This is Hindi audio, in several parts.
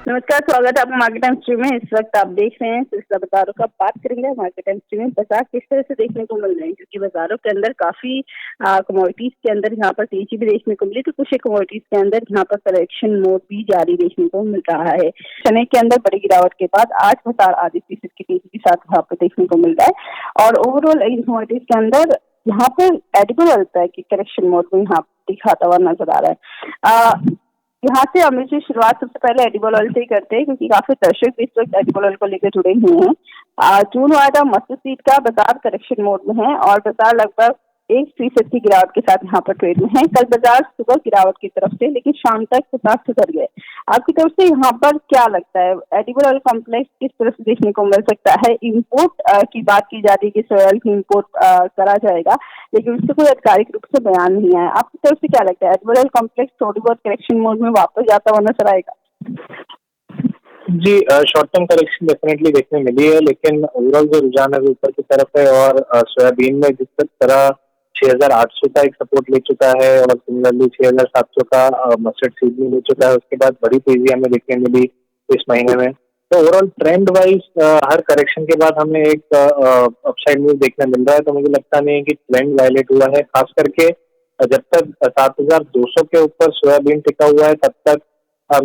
नमस्कार, स्वागत है आपका मार्केट टाइम स्ट्रीम में। इस वक्त आप देख रहे हैं सिलसिला बाजारों का। बात करेंगे मार्केट टाइम स्ट्रीम में बाजार किस तरह से देखने को मिल रहे हैं, क्योंकि बाजारों के अंदर काफी कमोडिटीज के अंदर यहाँ पर तेजी भी देखने को मिली, तो कुछ कमोडिटीज के अंदर यहाँ पर करेक्शन मोड भी जारी देखने को मिल रहा है। चने के अंदर बड़ी गिरावट के बाद आज बाजार आधी फीसद की तेजी के साथ यहाँ पर देखने को मिल रहा है और ओवरऑल इन कमोडिटीज के अंदर यहाँ पर एडिबल ऑयल है कि करेक्शन मोड में यहाँ दिखाता हुआ नजर आ रहा है। यहाँ से अमित जी शुरुआत सबसे पहले एडिबल ऑयल से ही करते हैं, क्योंकि काफी दर्शक भी इस वक्त एडिबल ऑयल को लेकर जुड़े हुए हैं। जून वायदा मस्टर्ड सीड का बाजार करेक्शन मोड में है और बाजार लगभग 1% की गिरावट के साथ यहाँ पर ट्रेड में है। कल बाजार सुबह गिरावट की तरफ से, लेकिन शाम तक 50 सुधर गए। आपकी तरफ से यहाँ पर क्या लगता है, एडिबल ऑयल कॉम्प्लेक्स किस तरह से देखने को मिल सकता है? इम्पोर्ट की बात की जा रही है कि सोयल की इम्पोर्ट करा जाएगा, लेकिन उससे कोई आधिकारिक रूप से बयान नहीं आया। आपकी तरफ से क्या लगता है, एडिबल ऑयल कॉम्प्लेक्स थोड़ी बहुत करेक्शन मोड में वापस जाता हुआ नजर आएगा? जी, शॉर्ट टर्म करेक्शन डेफिनेटली देखने मिली है, लेकिन ओवरऑल जो रुझान है वो ऊपर की तरफ है और सोयाबीन में जिस तरह 6,800 का एक सपोर्ट ले चुका है और सिमिलरली 6,700 का मस्टर्ड सीड भी ले चुका है। उसके बाद बड़ी तेजी हमें देखने मिली इस महीने में। तो ओवरऑल ट्रेंड वाइज हर करेक्शन के बाद हमें एक अपसाइड न्यूज देखने मिल रहा है, तो मुझे लगता नहीं है कि ट्रेंड वायलेट हुआ है। खास करके जब तक 7,200 के ऊपर सोयाबीन टिका हुआ है तब तक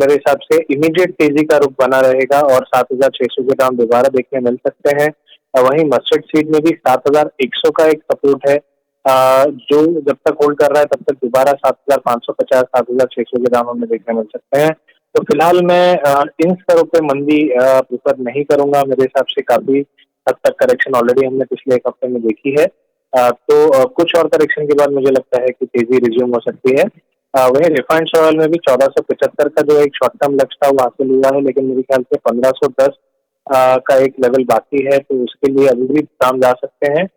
मेरे हिसाब से इमीडिएट तेजी का रुख बना रहेगा और 7,600 के दाम दोबारा देखने मिल सकते हैं। वहीं मस्टर्ड सीड में भी 7,100 का एक सपोर्ट है, जो जब तक होल्ड कर रहा है तब तक दोबारा 7,550 7,600 के दाम हमें देखने मिल सकते हैं। तो फिलहाल मैं इन स्तरों पे मंदी प्रेफर नहीं करूंगा। मेरे हिसाब से काफी हद तक करेक्शन ऑलरेडी हमने पिछले एक हफ्ते में देखी है। तो कुछ और करेक्शन के बाद मुझे लगता है कि तेजी रिज्यूम हो सकती है। वही रिफाइंड ऑयल में भी 1475 का जो एक शॉर्ट टर्म लक्ष्य था वो हासिल हुआ है, लेकिन मेरे ख्याल से 1510 का एक लेवल बाकी है, तो उसके लिए अभी भी दाम जा सकते हैं।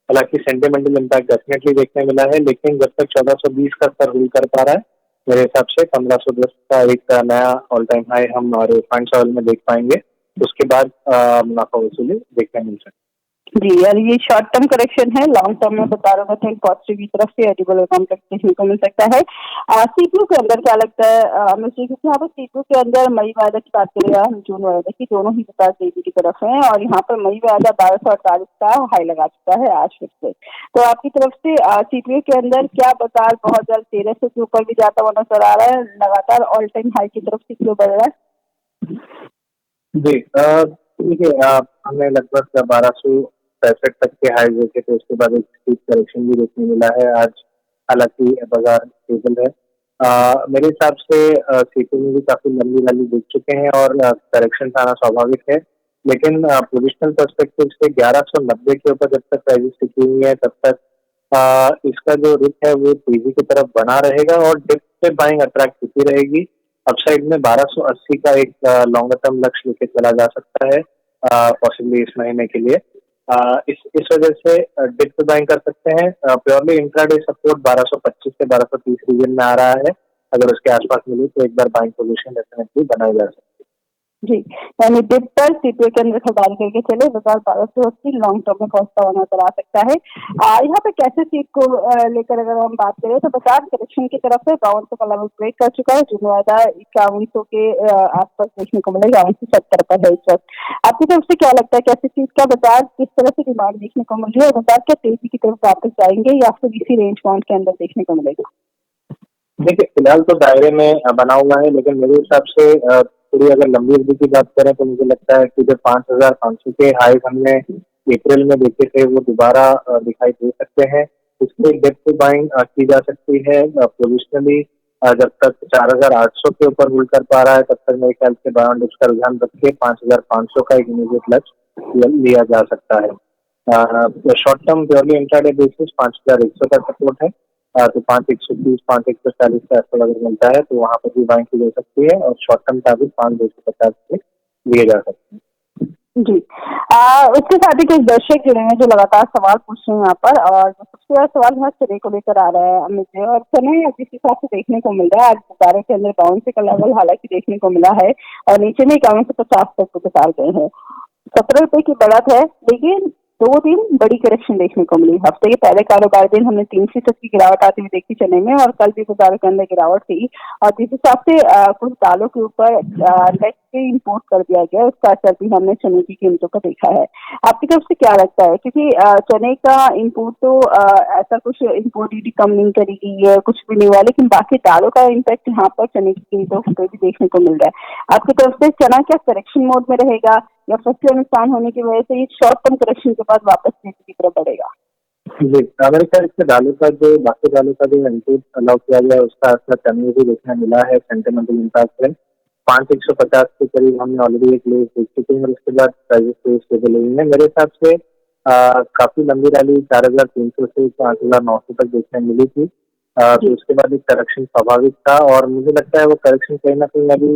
हालांकि सेंटिमेंटल इम्पैक्ट डेफिनेटली देखने मिला है, लेकिन जब तक 1420 का स्तर होल्ड कर पा रहा है मेरे हिसाब से 1510 का एक नया ऑल टाइम हाई हम रिफाइंड ऑयल में देख पाएंगे। उसके बाद मुनाफा वसूली देखने मिल सकती है। जी, यार ये शॉर्ट टर्म करेक्शन है, लॉन्ग टर्म में बता रहा हूँ पॉजिटिव की तरफ से एडिबल कॉम्प्लेक्स देखने को मिल सकता है। सीपीयू के अंदर क्या लगता है मुझे, क्योंकि यहाँ पर सीपीयू के अंदर मई वायदा की बात करें या जून वायदा की, दोनों ही बाजार तेजी की तरफ है और यहाँ पर मई वायदा 1248 का हाई लगा चुका है आज फिर से। तो आपकी तरफ से सीपीयू के अंदर क्या बाजार बहुत जल्द 1300 के ऊपर भी जाता हुआ नजर आ रहा है? लगातार ऑल टाइम हाई की तरफ सीपीयू बढ़ रहा है। जी, ठीक है। हमें लगभग 1265 तक के हाई देखे थे, उसके बाद एक स्टीप करेक्शन भी देखने मिला है आज। हालांकि बाजार स्टेबल है। मेरे हिसाब से सीपी में भी काफी लंबी रैली देख चुके हैं और करेक्शन आना स्वाभाविक है, लेकिन पोजिशनल पर्सपेक्टिव से 1190 के ऊपर जब तक प्राइसेस टिकी हुई है तब तक इसका जो रुख है वो तेजी की तरफ बना रहेगा और डिप से बाइंग अट्रैक्ट होती रहेगी। अपसाइड में 1280 का एक लॉन्गर टर्म लक्ष्य लेके चला जा सकता है पॉसिबली इस महीने के लिए। इस वजह से डिप पे बाइंग कर सकते हैं। प्योरली इंट्राडे सपोर्ट 1225 से 1230 रीजन में आ रहा है। अगर उसके आसपास मिले तो एक बार बाइंग पोजीशन डेफिनेटली बनाई जा सकती है। जी, यानी डिप पर सीपीयू के अंदर खरीदारी करके चले, बाजार 1280 लॉन्ग टर्म में पहुंचता हुआ नजर आ सकता है। यहाँ पे कैसे सीट को लेकर अगर हम बात करें तो बाजार करेक्शन की तरफ से 5200 का लेवल ब्रेक कर चुका है। जून वायदा 5100 के आसपास देखने को मिलेगा, 5170 पर है इस वक्त। आपकी तरफ से क्या लगता है, कैसे सीट का बाजार किस तरह से डिमांड देखने को मिल रही है? बाजार क्या तेजी की तरफ वापस जाएंगे या फिर इसी रेंज बाउंड के अंदर देखने को मिलेगा? देखिए, फिलहाल तो दायरे में बना हुआ है, लेकिन मेरे हिसाब से थोड़ी अगर लंबी अवधि की बात करें तो मुझे लगता है कि जो 5,500 के हाई हमने अप्रैल में देखे थे वो दोबारा दिखाई दे सकते हैं। इसमें डेप्थ बाइंग की जा सकती है पोजिशनली। जब तक 4,800 के ऊपर होल्ड कर पा रहा है तब तक मेरे ख्याल से बाउंड उसका रुझान रख के 5,500 का एक इमीडिएट लक्ष्य लिया जा सकता है। Short term purely intraday basis 5,100 का सपोर्ट है। तो 5,130 5,140 का ऐसा अगर मिलता है तो वहां पर भी बाइंग की जा सकती है और शॉर्ट टर्म टारगेट 5,250 से लिए जा सकते हैं। जी, उसके साथ ही कुछ दर्शक जुड़े हैं जो लगातार सवाल पूछ रहे हैं यहाँ पर, और सबसे बड़ा सवाल यहाँ चने को लेकर आ रहा है अमित जी। और चने जिस हिसाब से देखने को मिल रहा है आज बाजारों के अंदर 52 का लेवल हालांकि देखने को मिला है और नीचे में 5150 तक उतार गए हैं। 17 रुपए की बढ़त है, लेकिन 2 दिन बड़ी करेक्शन देखने को मिली। हफ्ते के पहले कारोबार दिन हमने 3% की गिरावट आती हुई देखी चने में और कल भी बाजारों के अंदर गिरावट थी और जिस हिसाब से कुछ दालों के ऊपर के इम्पोर्ट कर दिया गया है, उसका असर भी हमने चने की कीमतों का देखा है। आपकी तरफ से क्या लगता है? क्योंकि चने का इम्पोर्ट तो ऐसा कुछ इम्पोर्ट ड्यूटी कम नहीं करेगी या कुछ भी नहीं हुआ, लेकिन बाकी दालों का इम्पैक्ट यहाँ पर चने की कीमतों पे भी देखने को मिल रहा है। आपकी तरफ से चना क्या करेक्शन मोड में रहेगा या फसलें नुकसान होने की वजह से ये शॉर्ट टर्म करेक्शन के बाद वापस तेजी की तरफ बढ़ेगा? जी, मेरे ख्याल से दालों का जो बाकी दालों का जो इनपुट अलाउ किया गया है उसका असर चने में भी देखने मिला है सेंटिमेंटल इम्पैक्ट से। 5,150 के करीब हमने ऑलरेडी एक लेवल देख चुके हैं और उसके बाद प्राइसेस तो स्टेबल हुई है। मेरे हिसाब से काफी लंबी रैली 4,300 से 5,900 तक देखने मिली थी। तो उसके बाद एक करेक्शन स्वाभाविक था और मुझे लगता है वो करेक्शन कहीं ना कहीं अभी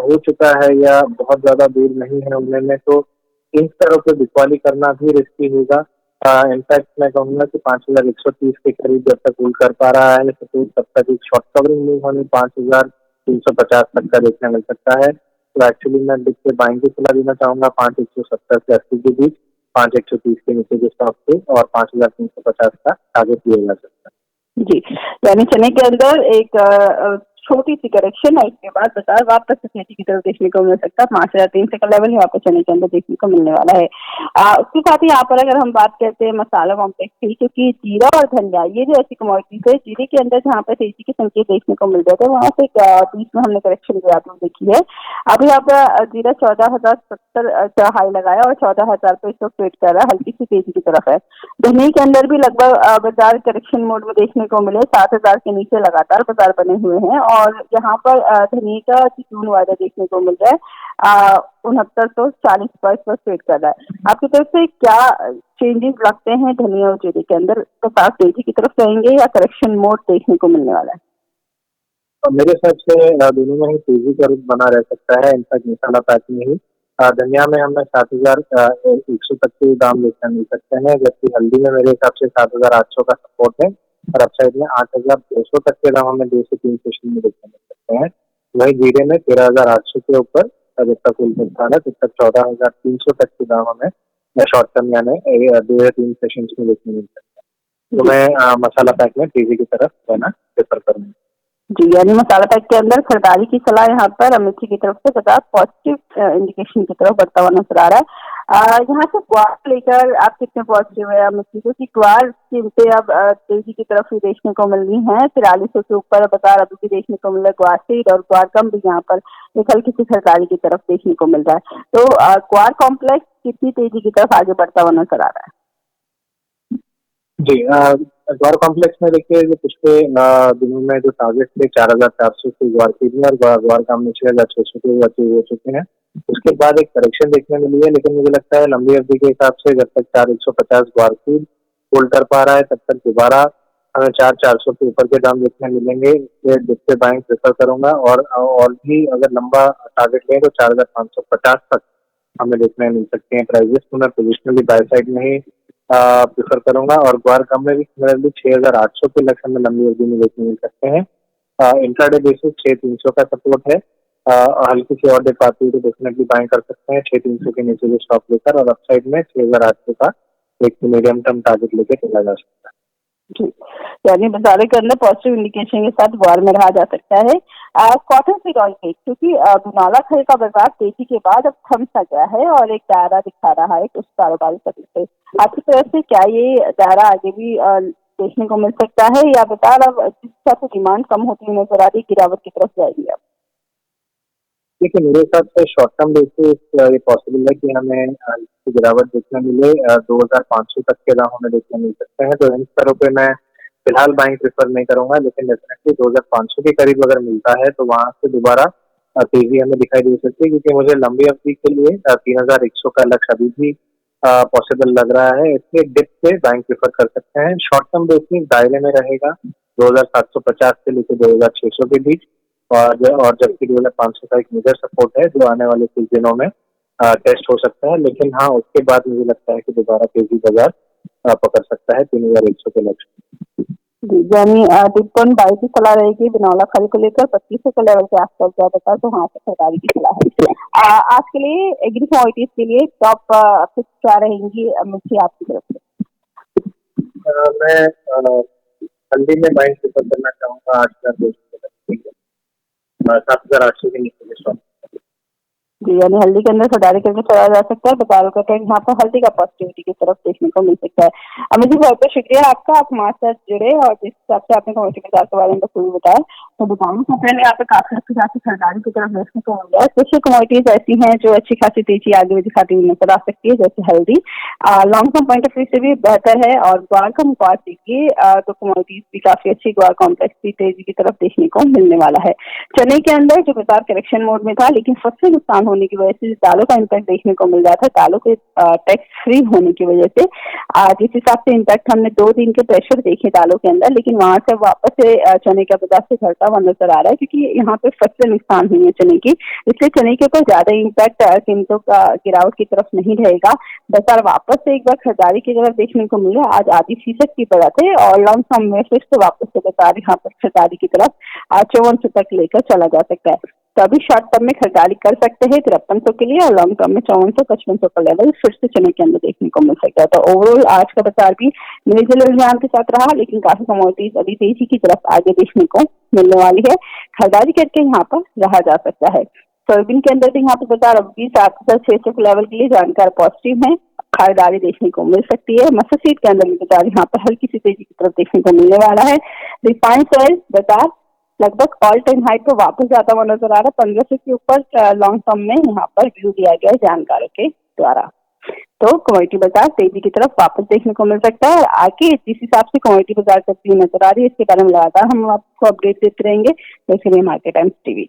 हो चुका है या बहुत ज्यादा दूर नहीं है होने में, तो इन स्तरों पे बिकवाली करना भी रिस्की होगा। इनफैक्ट मैं कहूंगा कि 5,130 के करीब जब तक होल्ड कर पा रहा है तो तब तक एक शॉर्ट कवरिंग मूव हमें 5,350 तक का देखने मिल सकता है। तो एक्चुअली मैं दिख के बाइंग की सलाह देना चाहूंगा 5,170 से 80 के बीच, 5,130 के नीचे के स्टॉक पे और 5,350 का टारगेट लिया जा सकता है। जी, यानी चने के अंदर एक छोटी सी करेक्शन है, इसके बाद बाजार वापस से तेजी की तरफ देखने को मिल सकता है। 5,300 का लेवल यहाँ पर चने के अंदर देखने को मिलने वाला है। उसके साथ ही यहाँ पर अगर हम बात करते हैं मसाला कॉम्प्लेक्स की, क्योंकि जीरा और धनिया ये जो ऐसी कमोडिटीज है, जीरे के अंदर जहाँ पर तेजी के संकेत देखने को मिल रहे थे, वहाँ से बीच में हमने करेक्शन भी आती हुई देखी है। अभी यहाँ पर जीरा 14,070 का हाई लगाया और 14,000 पे इसको ट्रेड कर रहा है, हल्की सी तेजी की तरफ है। धनिया के अंदर भी लगभग बाजार करेक्शन मोड में देखने को मिले, 7,000 के नीचे लगातार बाजार बने हुए हैं और यहाँ पर धनिया का जून वायदा देखने को मिल रहा है 6940 पर ट्रेड कर रहा है। आपकी तरफ से क्या चेंजेस लगते हैं धनिया और जीरे के अंदर? बाजार तेजी की तरफ रहेंगे या करेक्शन मोड देखने को मिलने वाला है? और मेरे हिसाब से दोनों में ही तेजी का रुख बना रह सकता है। इनफैक्ट मसाला पैक में ही धनिया में हमें 7,100 तक के दाम देखने मिल सकते हैं, जबकि हल्दी में मेरे हिसाब से 7,800 का सपोर्ट है और अपसाइड में 8,200 तक के दाम हमें 2 से 3 सेशन में देखने मिल सकते हैं। वही जीरे में 13,800 के ऊपर जब तक उल्टा स्थान है तब तक 14,300 तक के दाम हमें शॉर्ट टर्म यानी 2 या 3 सेशन में देखने मिल सकते हैं। तो मैं मसाला पैक में तेजी की तरफ रहना प्रेफर करूंगा। जी, यानी मसाला पैक के अंदर खरीदारी की सलाह यहाँ पर अमित जी की तरफ से बाजार पॉजिटिव इंडिकेशन की तरफ बढ़ता हुआ नजर आ रहा है। यहाँ से ग्वार लेकर आप कितने पॉजिटिव है अमित जी? क्योंकि ग्वार कीमतें अब तेजी की तरफ ही देखने को मिल रही हैं, 4300 के ऊपर बाजार अभी भी देखने को मिल रहा है ग्वार सीड और ग्वार कम भी यहाँ पर एक हल्की सी खरीदारी की तरफ देखने को मिल रहा है। तो ग्वार कॉम्प्लेक्स कितनी तेजी की तरफ आगे बढ़ता हुआ नजर आ रहा है? जी, ग्वार कॉम्प्लेक्स में देखिए जो पिछले दिनों में जो टारगेट थे 4,400 के ग्वार खरीदने और ग्वार काम में 6,600 के अचीव हो चुके हैं। उसके बाद एक करेक्शन देखने मिली है, लेकिन मुझे लगता है लंबी अवधि के हिसाब से जब तक 4,150 ग्वार खरीद होल्ड कर पा रहा है तब तक दोबारा हमें 4,400 के ऊपर के दाम देखने मिलेंगे। ये डिस्प्ले बाइंग प्रेफर करूंगा और भी अगर लंबा टारगेट लें तो 4,550 तक हमें देखने मिल सकते हैं प्राइजेस। तो मैं पोजिशनली बाय साइड में ही प्रेफर करूंगा और ग्वार कम में भी सिमिलरली 6,800 के लक्ष्य में लंबी अवधि में देखने मिल सकते हैं। इंट्राडे बेसिस 6,300 का सपोर्ट है। हल्की सी और डिप आती है तो डेफिनेटली बाइंग कर सकते हैं 6,300 के नीचे भी स्टॉप लेकर और अपसाइड में 6,800 का एक मीडियम टर्म टारगेट लेके चला जा सकता है। यानी बाजारों के अंदर पॉजिटिव इंडिकेशन के साथ ग्वार में रहा जा सकता है। कॉटन सीड ऑयल केक, क्योंकि बिनौला खल का बाजार तेजी के बाद अब थम सा गया है और एक दायरा दिखा रहा है उस कारोबारी सभी से। आपकी तरफ से क्या ये दायरा आगे भी देखने को मिल सकता है या बाजार अब जिस हिसाब से डिमांड कम होती हुई नजर आ रही गिरावट की तरफ जाएगी? अब देखिए मेरे हिसाब से शॉर्ट टर्म बेसिस ये पॉसिबल है कि हमें गिरावट देखने मिले 2,500 तक के दाम हमें देखने मिल सकते हैं। तो इन स्तरों पे मैं फिलहाल बाइंग प्रेफर नहीं करूंगा, लेकिन डेफिनेटली 2,500 के करीब अगर मिलता है तो वहां से दोबारा तेजी हमें दिखाई दे सकती है, क्योंकि मुझे लंबी अवधि के लिए 3,100 का लक्ष्य अभी भी पॉसिबल लग रहा है। इसलिए डिप पे बाइंग प्रेफर कर सकते हैं। शॉर्ट टर्म बेसिस दायरे में रहेगा 2,750 से लेकर 2,600 के बीच और जबकि 2,500 का एक मेजर सपोर्ट है जो आने वाले कुछ दिनों में टेस्ट हो सकता है। लेकिन हाँ, उसके बाद मुझे लगता है कि दोबारा तेजी बाजार पकड़ सकता है 3,100 के लक्ष्य। जी, यानी डिस्काउंट बाई की सलाह रहेगी बिनौला खल को लेकर 2500 के लेवल के आसपास ज्यादातर, तो हाँ सरकारी की सलाह है। आज के लिए एग्री कमोडिटीज के लिए टॉप पिक्स क्या रहेंगी अमित जी आपकी तरफ से? मैं हल्दी में बाइंग प्रेफर करना चाहूंगा 8,200 तक, ठीक है, 7,800 के नीचे के स्टॉक। ली, यानी हल्दी के अंदर खरीदारी करके चला जा सकता है। बाजारों का ट्रेंड यहाँ पर हल्दी का पॉजिटिविटी की तरफ देखने को मिल सकता है। अमित जी, बहुत बहुत शुक्रिया आपका, आप हमारे साथ जुड़े और जिस हिसाब से आपने कमेटी बाजार के बारे में पूरी बताया, तो बताऊँ तो पहले यहाँ पे काफी अच्छी खासी खरीदारी की तरफ देखने को मिल रहा है। कुछ कमोडिटीज ऐसी हैं जो अच्छी खासी तेजी आगे भी दिखाती हुई नजर आ सकती है, जैसे हल्दी long term point of view से भी बेहतर है। और ग्वार का मुकाबला देखिए तो कमोडिटीज भी काफी अच्छी ग्वार कॉम्प्लेक्स की तेजी की तरफ देखने को मिलने वाला है। चेन्नई के अंदर जो बाजार करेक्शन मोड में था, लेकिन सबसे नुकसान होने की वजह से दालों का इम्पैक्ट देखने को मिल रहा था, दालों के टैक्स फ्री होने की वजह से जिस हिसाब से इम्पैक्ट हमने 2 दिन के प्रेशर देखे दालों के अंदर, लेकिन वहां से वापस से चने का बाजार से घटता हुआ नजर आ रहा है, क्योंकि यहाँ पे फसल नुकसान हुई है चने की, इसलिए चने के ऊपर ज्यादा इम्पैक्ट कीमतों का गिरावट की तरफ नहीं रहेगा। बाजार वापस से एक बार खरीदारी की तरफ देखने को मिला, आज आधी फीसद की बढ़त है और लॉन्ग टर्म में फिर से वापस से बाजार यहाँ पर खरीदारी की तरफ 5400 तक लेकर चला जा सकता है। तो अभी शॉर्ट टर्म में खरीदारी कर सकते हैं 5300 के लिए, और लॉन्ग टर्म में 5400-5500 का लेवल फिर से चने के अंदर देखने को मिल सकता है। तो ओवरऑल आज का बाजार भी मिले जुले रुझान के साथ रहा, लेकिन काफी कमोडिटीज अभी तेजी की तरफ आगे देखने को मिलने वाली है। खरीदारी करके यहाँ पर रहा जा सकता है। सोयाबीन के अंदर भी यहाँ पे बाजार अभी 7600 के लेवल के लिए जानकार पॉजिटिव है, खरीदारी देखने को मिल सकती है। मस्टर्ड सीड के अंदर भी बाजार यहाँ पर हल्की सी तेजी की तरफ देखने को मिलने वाला है। रिफाइंड ऑयल बाजार लगभग ऑल टाइम हाई पर वापस जाता हुआ नजर आ रहा है, 1500 के ऊपर लॉन्ग टर्म में यहाँ पर व्यू दिया गया है जानकारों के द्वारा। तो कमोडिटी बाजार तेजी की तरफ वापस देखने को मिल सकता है। आगे जिस हिसाब से कमोडिटी बाजार चलती हुई नजर आ रही है, इसके बारे में लगातार हम आपको अपडेट देते रहेंगे। तो इसलिए मार्केट टाइम्स टीवी।